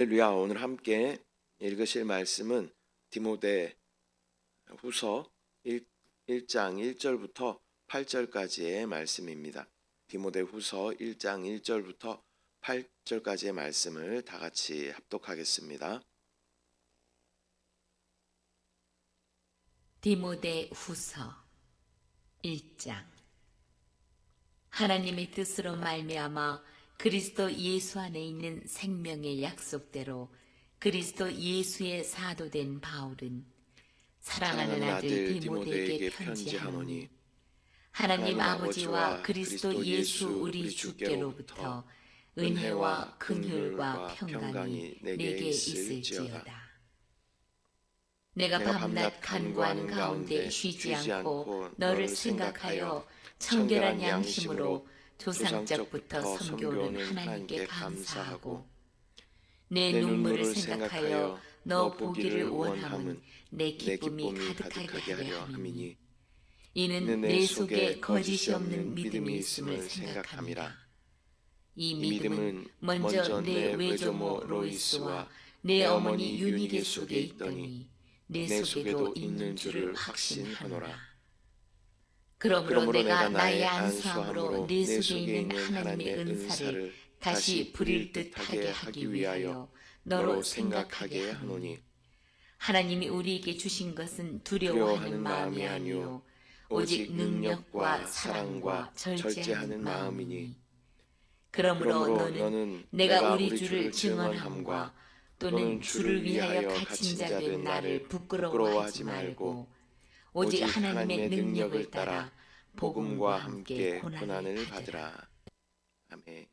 할렐루야. 오늘 함께 읽으실 말씀은 디모데 후서 1장 1절부터 8절까지의 말씀입니다. 디모데 후서 1장 1절부터 8절까지의 말씀을 다 같이 합독하겠습니다. 디모데 후서 1장. 하나님의 뜻으로 말미암아 그리스도 예수 안에 있는 생명의 약속대로 그리스도 예수의 사도된 바울은 사랑하는 아들 디모데에게 편지하노니 하나님 아버지와 그리스도 예수 우리 주께로부터 은혜와 긍휼과 평강이 내게 있을지어다. 내가 밤낮 간구하는 가운데 쉬지 않고 너를 생각하여 청결한 양심으로 조상적부터 섬겨오는 하나님께 감사하고 내 눈물을 생각하여 너 보기를 원함은 내 기쁨이 가득하게 하려 함이니 이는 내 속에 거짓이 없는 믿음이 있음을 생각함이라. 이 믿음은 먼저 내 외조모 로이스와 내 어머니 유니게 속에 있더니 내 속에도 있는 줄을 확신하노라. 그러므로 내가 나의 안수함으로 내 속에 있는 하나님의 은사를 다시 부릴 듯하게 하기 위하여 너로 생각하게 하노니 하나님이 우리에게 주신 것은 두려워하는 마음이 아니요 오직 능력과 사랑과 절제하는 마음이니 그러므로 너는 내가 우리 주를 증언함과 또는 주를 위하여 갇힌 자 된 나를 부끄러워하지 말고 오직 하나님의 능력을 따라 복음과 함께 고난을 받으라. 아멘.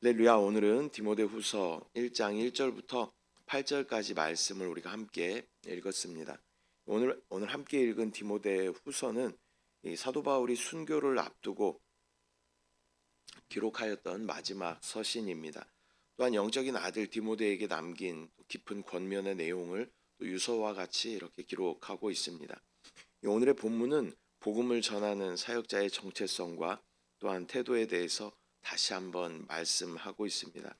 할렐루야. 오늘은 디모데 후서 1장 1절부터 8절까지 말씀을 우리가 함께 읽었습니다. 오늘 함께 읽은 디모데 후서는 이 사도 바울이 순교를 앞두고 기록하였던 마지막 서신입니다. 또한 영적인 아들 디모데에게 남긴 깊은 권면의 내용을 유서와 같이 이렇게 기록하고 있습니다. 오늘의 본문은 복음을 전하는 사역자의 정체성과 또한 태도에 대해서 다시 한번 말씀하고 있습니다.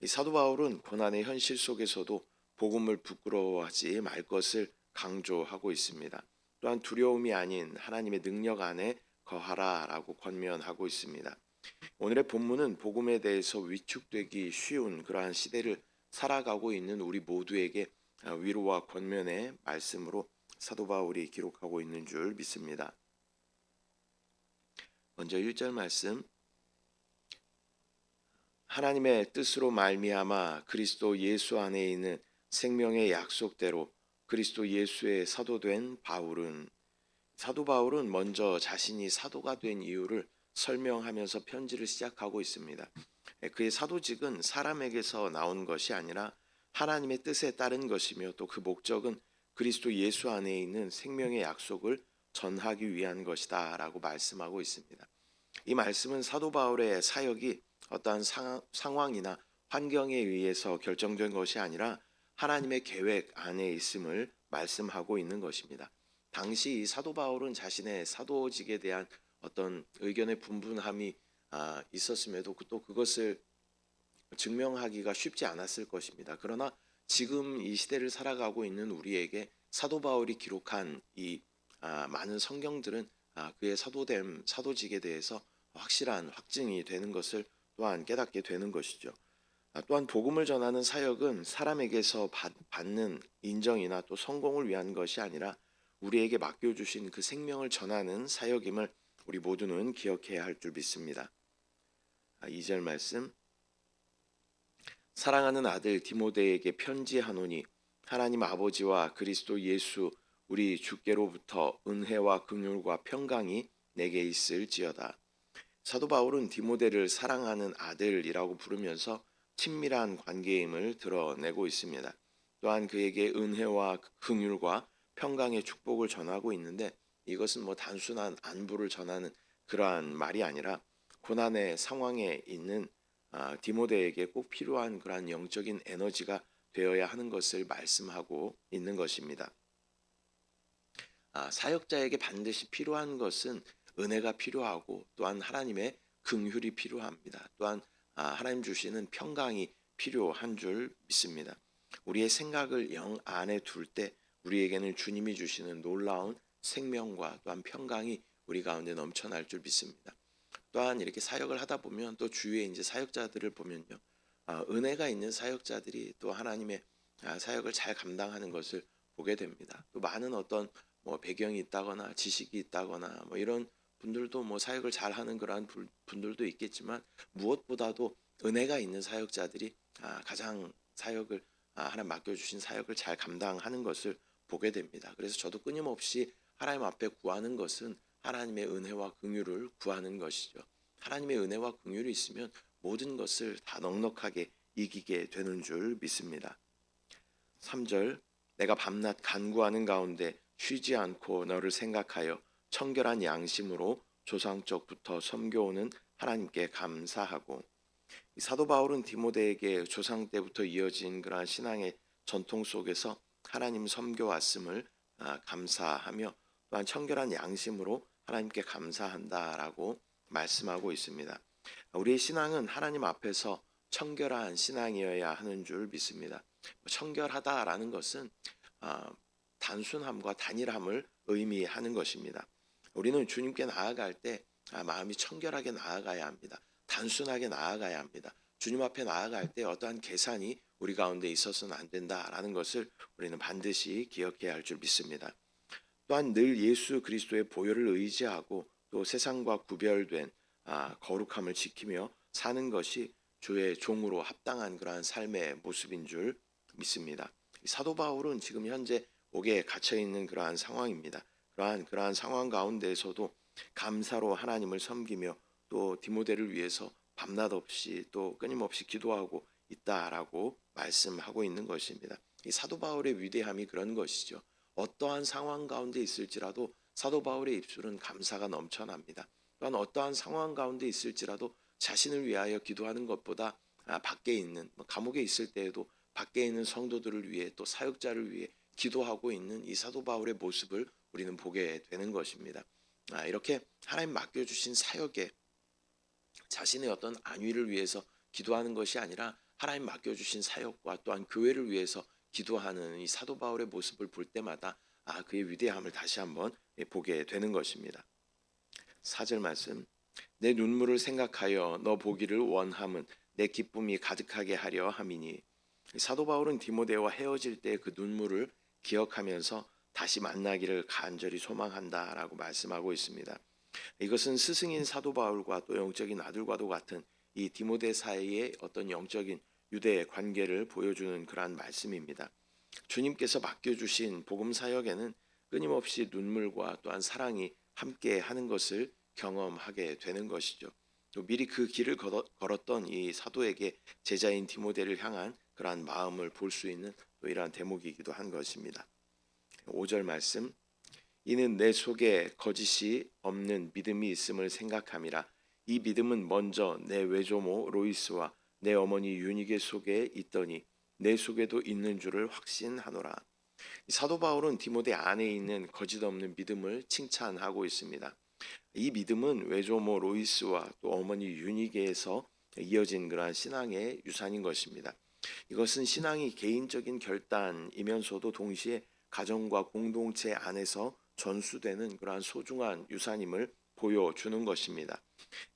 이 사도 바울은 고난의 현실 속에서도 복음을 부끄러워하지 말 것을 강조하고 있습니다. 또한 두려움이 아닌 하나님의 능력 안에 거하라라고 권면하고 있습니다. 오늘의 본문은 복음에 대해서 위축되기 쉬운 그러한 시대를 살아가고 있는 우리 모두에게 위로와 권면의 말씀으로 사도 바울이 기록하고 있는 줄 믿습니다. 먼저 1절 말씀. 하나님의 뜻으로 말미암아 그리스도 예수 안에 있는 생명의 약속대로 그리스도 예수의 사도된 바울은, 사도 바울은 먼저 자신이 사도가 된 이유를 설명하면서 편지를 시작하고 있습니다. 그의 사도직은 사람에게서 나온 것이 아니라 하나님의 뜻에 따른 것이며 또 그 목적은 그리스도 예수 안에 있는 생명의 약속을 전하기 위한 것이다 라고 말씀하고 있습니다. 이 말씀은 사도 바울의 사역이 어떠한 상황이나 환경에 의해서 결정된 것이 아니라 하나님의 계획 안에 있음을 말씀하고 있는 것입니다. 당시 사도 바울은 자신의 사도직에 대한 어떤 의견의 분분함이 있었음에도 또 그것을 증명하기가 쉽지 않았을 것입니다. 그러나 지금 이 시대를 살아가고 있는 우리에게 사도 바울이 기록한 이 많은 성경들은 그의 사도됨, 사도직에 대해서 확실한 확증이 되는 것을 또한 깨닫게 되는 것이죠. 또한 복음을 전하는 사역은 사람에게서 받는 인정이나 또 성공을 위한 것이 아니라 우리에게 맡겨주신 그 생명을 전하는 사역임을 우리 모두는 기억해야 할 줄 믿습니다. 2절 말씀. 사랑하는 아들 디모데에게 편지하노니 하나님 아버지와 그리스도 예수 우리 주께로부터 은혜와 긍휼과 평강이 내게 있을지어다. 사도 바울은 디모데를 사랑하는 아들이라고 부르면서 친밀한 관계임을 드러내고 있습니다. 또한 그에게 은혜와 긍휼과 평강의 축복을 전하고 있는데 이것은 단순한 안부를 전하는 그러한 말이 아니라 고난의 상황에 있는 디모데에게 꼭 필요한 그러한 영적인 에너지가 되어야 하는 것을 말씀하고 있는 것입니다. 사역자에게 반드시 필요한 것은 은혜가 필요하고 또한 하나님의 긍휼이 필요합니다. 또한 하나님 주시는 평강이 필요한 줄 믿습니다. 우리의 생각을 영 안에 둘 때 우리에게는 주님이 주시는 놀라운 생명과 또한 평강이 우리 가운데 넘쳐날 줄 믿습니다. 또한 이렇게 사역을 하다 보면 또 주위에 이제 사역자들을 보면요, 은혜가 있는 사역자들이 또 하나님의 사역을 잘 감당하는 것을 보게 됩니다. 또 많은 어떤 뭐 배경이 있다거나 지식이 있다거나 뭐 이런 분들도 뭐 사역을 잘하는 그러한 분들도 있겠지만 무엇보다도 은혜가 있는 사역자들이 가장 사역을 하나님 맡겨주신 사역을 잘 감당하는 것을 보게 됩니다. 그래서 저도 끊임없이 하나님 앞에 구하는 것은 하나님의 은혜와 긍휼을 구하는 것이죠. 하나님의 은혜와 긍휼이 있으면 모든 것을 다 넉넉하게 이기게 되는 줄 믿습니다. 3절, 내가 밤낮 간구하는 가운데 쉬지 않고 너를 생각하여 청결한 양심으로 조상적부터 섬겨오는 하나님께 감사하고. 사도 바울은 디모데에게 조상 때부터 이어진 그러한 신앙의 전통 속에서 하나님 섬겨왔음을 감사하며 또한 청결한 양심으로 하나님께 감사한다라고 말씀하고 있습니다. 우리의 신앙은 하나님 앞에서 청결한 신앙이어야 하는 줄 믿습니다. 청결하다라는 것은 단순함과 단일함을 의미하는 것입니다. 우리는 주님께 나아갈 때 마음이 청결하게 나아가야 합니다. 단순하게 나아가야 합니다. 주님 앞에 나아갈 때 어떠한 계산이 우리 가운데 있어서는 안 된다라는 것을 우리는 반드시 기억해야 할 줄 믿습니다. 또한 늘 예수 그리스도의 보혈을 의지하고 또 세상과 구별된 거룩함을 지키며 사는 것이 주의 종으로 합당한 그러한 삶의 모습인 줄 믿습니다. 사도 바울은 지금 현재 옥에 갇혀 있는 그러한 상황입니다. 그러한 상황 가운데에서도 감사로 하나님을 섬기며 또 디모데를 위해서 밤낮 없이 또 끊임없이 기도하고 있다라고 말씀하고 있는 것입니다. 이 사도 바울의 위대함이 그런 것이죠. 어떠한 상황 가운데 있을지라도 사도 바울의 입술은 감사가 넘쳐납니다. 또한 어떠한 상황 가운데 있을지라도 자신을 위하여 기도하는 것보다 밖에 있는 감옥에 있을 때에도 밖에 있는 성도들을 위해 또 사역자를 위해 기도하고 있는 이 사도 바울의 모습을 우리는 보게 되는 것입니다. 이렇게 하나님 맡겨주신 사역에 자신의 어떤 안위를 위해서 기도하는 것이 아니라 하나님 맡겨주신 사역과 또한 교회를 위해서 기도하는 이 사도 바울의 모습을 볼 때마다 그의 위대함을 다시 한번 보게 되는 것입니다. 4절 말씀, 내 눈물을 생각하여 너 보기를 원함은 내 기쁨이 가득하게 하려 함이니. 사도 바울은 디모데와 헤어질 때 그 눈물을 기억하면서 다시 만나기를 간절히 소망한다라고 말씀하고 있습니다. 이것은 스승인 사도 바울과 또 영적인 아들과도 같은 이 디모데 사이의 어떤 영적인 유대 관계를 보여주는 그러한 말씀입니다. 주님께서 맡겨주신 복음 사역에는 끊임없이 눈물과 또한 사랑이 함께 하는 것을 경험하게 되는 것이죠. 또 미리 그 길을 걸었던 이 사도에게 제자인 디모데를 향한 그러한 마음을 볼 수 있는 또 이러한 대목이기도 한 것입니다. 5절 말씀, 이는 내 속에 거짓이 없는 믿음이 있음을 생각함이라. 이 믿음은 먼저 내 외조모 로이스와 내 어머니 유니게 속에 있더니 내 속에도 있는 줄을 확신하노라. 사도 바울은 디모데 안에 있는 거짓 없는 믿음을 칭찬하고 있습니다. 이 믿음은 외조모 로이스와 또 어머니 유니게에서 이어진 그러한 신앙의 유산인 것입니다. 이것은 신앙이 개인적인 결단이면서도 동시에 가정과 공동체 안에서 전수되는 그러한 소중한 유산임을 보여주는 것입니다.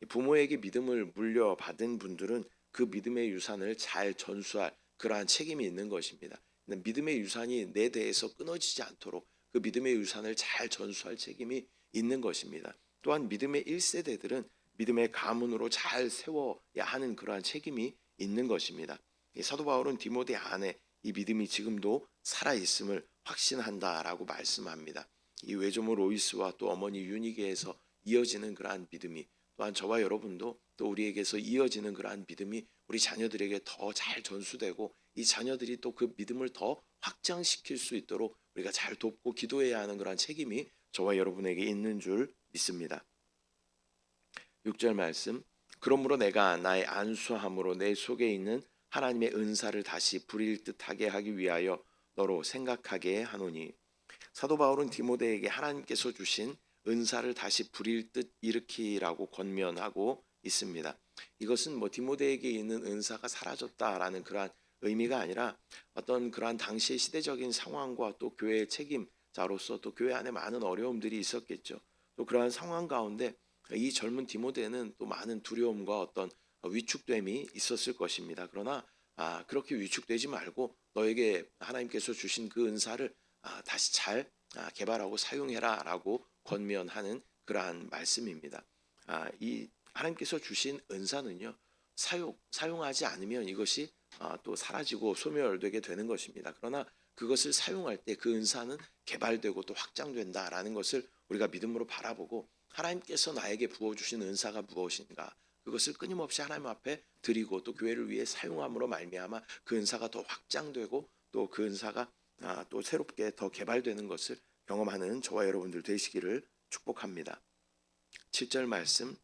부모에게 믿음을 물려받은 분들은 그 믿음의 유산을 잘 전수할 그러한 책임이 있는 것입니다. 믿음의 유산이 내 대에서 끊어지지 않도록 그 믿음의 유산을 잘 전수할 책임이 있는 것입니다. 또한 믿음의 1세대들은 믿음의 가문으로 잘 세워야 하는 그러한 책임이 있는 것입니다. 사도 바울은 디모데 안에 이 믿음이 지금도 살아있음을 확신한다라고 말씀합니다. 이 외조모 로이스와 또 어머니 유니게에서 이어지는 그러한 믿음이 또한 저와 여러분도 또 우리에게서 이어지는 그러한 믿음이 우리 자녀들에게 더 잘 전수되고 이 자녀들이 또 그 믿음을 더 확장시킬 수 있도록 우리가 잘 돕고 기도해야 하는 그러한 책임이 저와 여러분에게 있는 줄 믿습니다. 6절 말씀, 그러므로 내가 나의 안수함으로 내 속에 있는 하나님의 은사를 다시 부릴 듯하게 하기 위하여 너로 생각하게 하노니. 사도 바울은 디모데에게 하나님께서 주신 은사를 다시 부릴 듯 일으키라고 권면하고 있습니다. 이것은 뭐 디모데에게 있는 은사가 사라졌다라는 그러한 의미가 아니라 어떤 그러한 당시의 시대적인 상황과 또 교회의 책임자로서 또 교회 안에 많은 어려움들이 있었겠죠. 또 그러한 상황 가운데 이 젊은 디모데는 또 많은 두려움과 어떤 위축됨이 있었을 것입니다. 그러나 그렇게 위축되지 말고 너에게 하나님께서 주신 그 은사를 다시 잘 개발하고 사용해라라고 권면하는 그러한 말씀입니다. 이 하나님께서 주신 은사는요, 사용하지 않으면 이것이 또 사라지고 소멸되게 되는 것입니다. 그러나 그것을 사용할 때 그 은사는 개발되고 또 확장된다라는 것을 우리가 믿음으로 바라보고 하나님께서 나에게 부어주신 은사가 무엇인가 그것을 끊임없이 하나님 앞에 드리고 또 교회를 위해 사용함으로 말미암아 그 은사가 더 확장되고 또 그 은사가 또 새롭게 더 개발되는 것을 경험하는 저와 여러분들 되시기를 축복합니다. 7절 말씀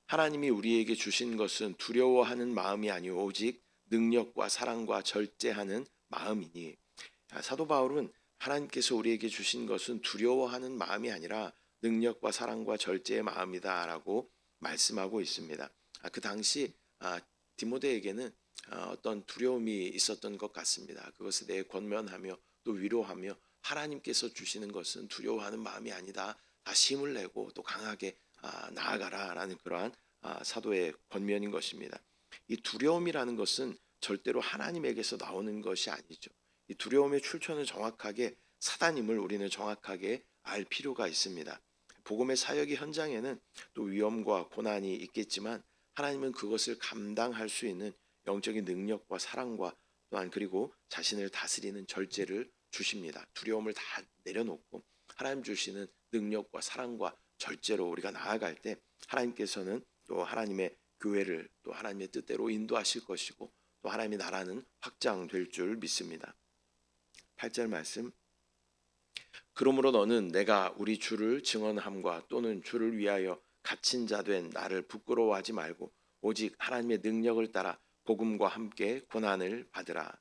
하나님이 우리에게 주신 것은 두려워하는 마음이 아니오 오직 능력과 사랑과 절제하는 마음이니. 사도 바울은 하나님께서 우리에게 주신 것은 두려워하는 마음이 아니라 능력과 사랑과 절제의 마음이다라고 말씀하고 있습니다. 그 당시 디모데에게는 어떤 두려움이 있었던 것 같습니다. 그것에 대해 권면하며 또 위로하며 하나님께서 주시는 것은 두려워하는 마음이 아니다. 다시 힘을 내고 또 강하게 나아가라라는 그러한 사도의 권면인 것입니다. 이 두려움이라는 것은 절대로 하나님에게서 나오는 것이 아니죠. 이 두려움의 출처는 정확하게 사단임을 우리는 정확하게 알 필요가 있습니다. 복음의 사역의 현장에는 또 위험과 고난이 있겠지만 하나님은 그것을 감당할 수 있는 영적인 능력과 사랑과 또한 그리고 자신을 다스리는 절제를 주십니다. 두려움을 다 내려놓고 하나님 주시는 능력과 사랑과 절제로 우리가 나아갈 때 하나님께서는 또 하나님의 교회를 또 하나님의 뜻대로 인도하실 것이고 또 하나님의 나라는 확장될 줄 믿습니다. 8절 말씀 그러므로 너는 내가 우리 주를 증언함과 또는 주를 위하여 갇힌 자 된 나를 부끄러워하지 말고 오직 하나님의 능력을 따라 복음과 함께 고난을 받으라.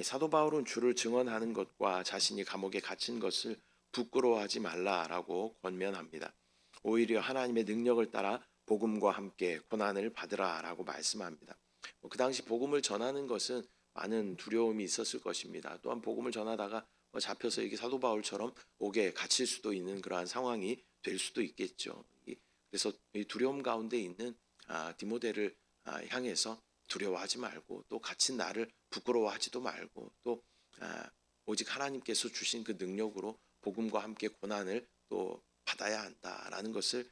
사도 바울은 주를 증언하는 것과 자신이 감옥에 갇힌 것을 부끄러워하지 말라라고 권면합니다. 오히려 하나님의 능력을 따라 복음과 함께 고난을 받으라라고 말씀합니다. 그 당시 복음을 전하는 것은 많은 두려움이 있었을 것입니다. 또한 복음을 전하다가 잡혀서 이게 사도 바울처럼 옥에 갇힐 수도 있는 그러한 상황이 될 수도 있겠죠. 그래서 이 두려움 가운데 있는 디모데를 향해서 두려워하지 말고 또 갇힌 나를 부끄러워하지도 말고 또 오직 하나님께서 주신 그 능력으로 복음과 함께 고난을 또 받아야 한다라는 것을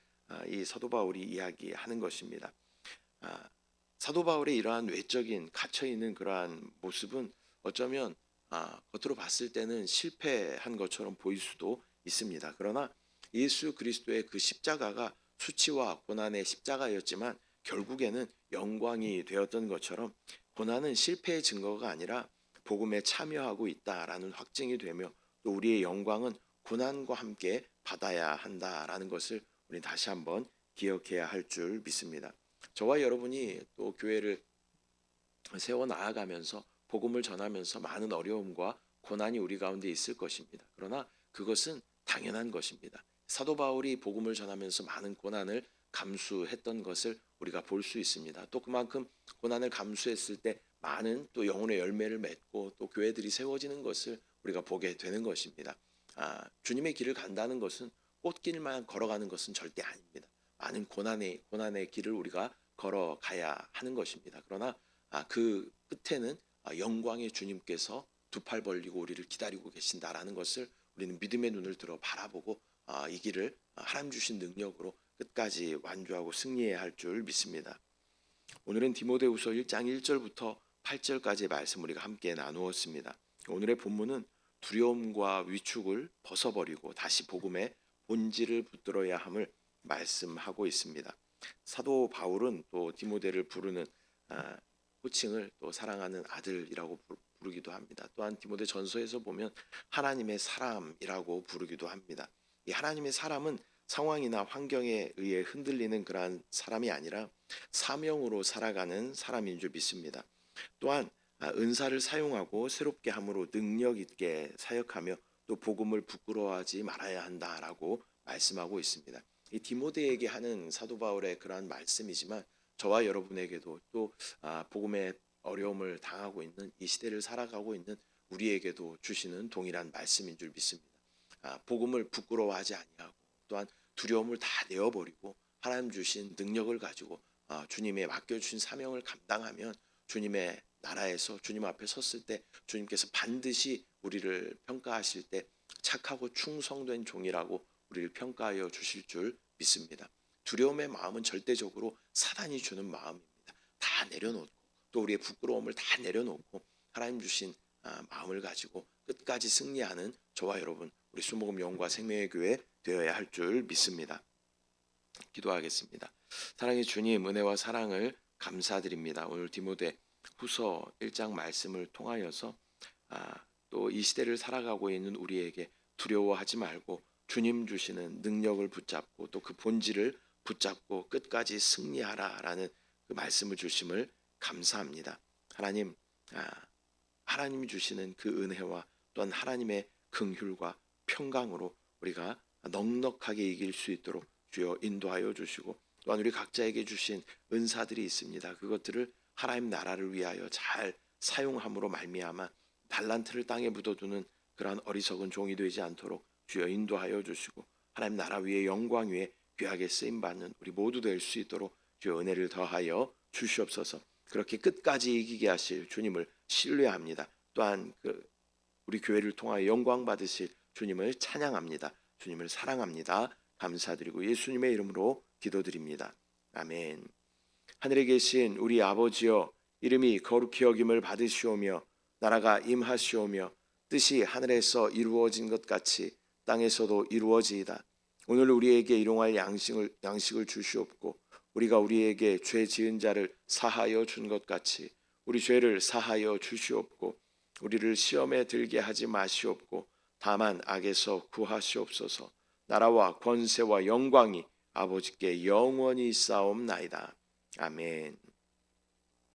이 사도 바울이 이야기하는 것입니다. 사도 바울의 이러한 외적인 갇혀 있는 그러한 모습은 어쩌면 겉으로 봤을 때는 실패한 것처럼 보일 수도 있습니다. 그러나 예수 그리스도의 그 십자가가 수치와 고난의 십자가였지만 결국에는 영광이 되었던 것처럼 고난은 실패의 증거가 아니라 복음에 참여하고 있다라는 확증이 되며 또 우리의 영광은 고난과 함께 받아야 한다라는 것을 우리 다시 한번 기억해야 할 줄 믿습니다. 저와 여러분이 또 교회를 세워 나아가면서 복음을 전하면서 많은 어려움과 고난이 우리 가운데 있을 것입니다. 그러나 그것은 당연한 것입니다. 사도 바울이 복음을 전하면서 많은 고난을 감수했던 것을 우리가 볼 수 있습니다. 또 그만큼 고난을 감수했을 때 많은 또 영혼의 열매를 맺고 또 교회들이 세워지는 것을 우리가 보게 되는 것입니다. 주님의 길을 간다는 것은 꽃길만 걸어가는 것은 절대 아닙니다. 많은 고난의 길을 우리가 걸어가야 하는 것입니다. 그러나 그 끝에는 영광의 주님께서 두 팔 벌리고 우리를 기다리고 계신다라는 것을 우리는 믿음의 눈을 들어 바라보고 이 길을 하나님 주신 능력으로 끝까지 완주하고 승리해야 할 줄 믿습니다. 오늘은 디모데후서 1장 1절부터 8절까지의 말씀 우리가 함께 나누었습니다. 오늘의 본문은 두려움과 위축을 벗어버리고 다시 복음의 본질을 붙들어야 함을 말씀하고 있습니다. 사도 바울은 또 디모데를 부르는 호칭을 또 사랑하는 아들이라고 부르기도 합니다. 또한 디모데 전서에서 보면 하나님의 사람이라고 부르기도 합니다. 이 하나님의 사람은 상황이나 환경에 의해 흔들리는 그러한 사람이 아니라 사명으로 살아가는 사람인 줄 믿습니다. 또한 은사를 사용하고 새롭게 함으로 능력 있게 사역하며 또 복음을 부끄러워하지 말아야 한다라고 말씀하고 있습니다. 이 디모데에게 하는 사도 바울의 그러한 말씀이지만 저와 여러분에게도 또 복음의 어려움을 당하고 있는 이 시대를 살아가고 있는 우리에게도 주시는 동일한 말씀인 줄 믿습니다. 복음을 부끄러워하지 아니하고 또한 두려움을 다 내어버리고 하나님 주신 능력을 가지고 주님의 맡겨주신 사명을 감당하면 주님의 나라에서 주님 앞에 섰을 때 주님께서 반드시 우리를 평가하실 때 착하고 충성된 종이라고 우리를 평가하여 주실 줄 믿습니다. 두려움의 마음은 절대적으로 사단이 주는 마음입니다. 다 내려놓고 또 우리의 부끄러움을 다 내려놓고 하나님 주신 마음을 가지고 끝까지 승리하는 저와 여러분 우리 수목금 영과 생명의 교회 되어야 할 줄 믿습니다. 기도하겠습니다. 사랑의 주님, 은혜와 사랑을 감사드립니다. 오늘 디모데 후서 1장 말씀을 통하여서 또 이 시대를 살아가고 있는 우리에게 두려워하지 말고 주님 주시는 능력을 붙잡고 또 그 본질을 붙잡고 끝까지 승리하라라는 그 말씀을 주심을 감사합니다. 하나님, 하나님이 주시는 그 은혜와 또한 하나님의 긍휼과 평강으로 우리가 넉넉하게 이길 수 있도록 주여 인도하여 주시고 또한 우리 각자에게 주신 은사들이 있습니다. 그것들을 하나님 나라를 위하여 잘 사용함으로 말미암아 달란트를 땅에 묻어두는 그러한 어리석은 종이 되지 않도록 주여 인도하여 주시고 하나님 나라 위에 영광 위에 귀하게 쓰임받는 우리 모두 될 수 있도록 주여 은혜를 더하여 주시옵소서. 그렇게 끝까지 이기게 하실 주님을 신뢰합니다. 또한 우리 교회를 통하여 영광 받으실 주님을 찬양합니다. 주님을 사랑합니다. 감사드리고 예수님의 이름으로 기도드립니다. 아멘. 하늘에 계신 우리 아버지여, 이름이 거룩히 여김을 받으시오며 나라가 임하시오며 뜻이 하늘에서 이루어진 것 같이 땅에서도 이루어지이다. 오늘 우리에게 일용할 양식을 주시옵고 우리가 우리에게 죄 지은 자를 사하여 준 것 같이 우리 죄를 사하여 주시옵고 우리를 시험에 들게 하지 마시옵고 다만 악에서 구하시옵소서. 나라와 권세와 영광이 아버지께 영원히 있사옵나이다. 아멘.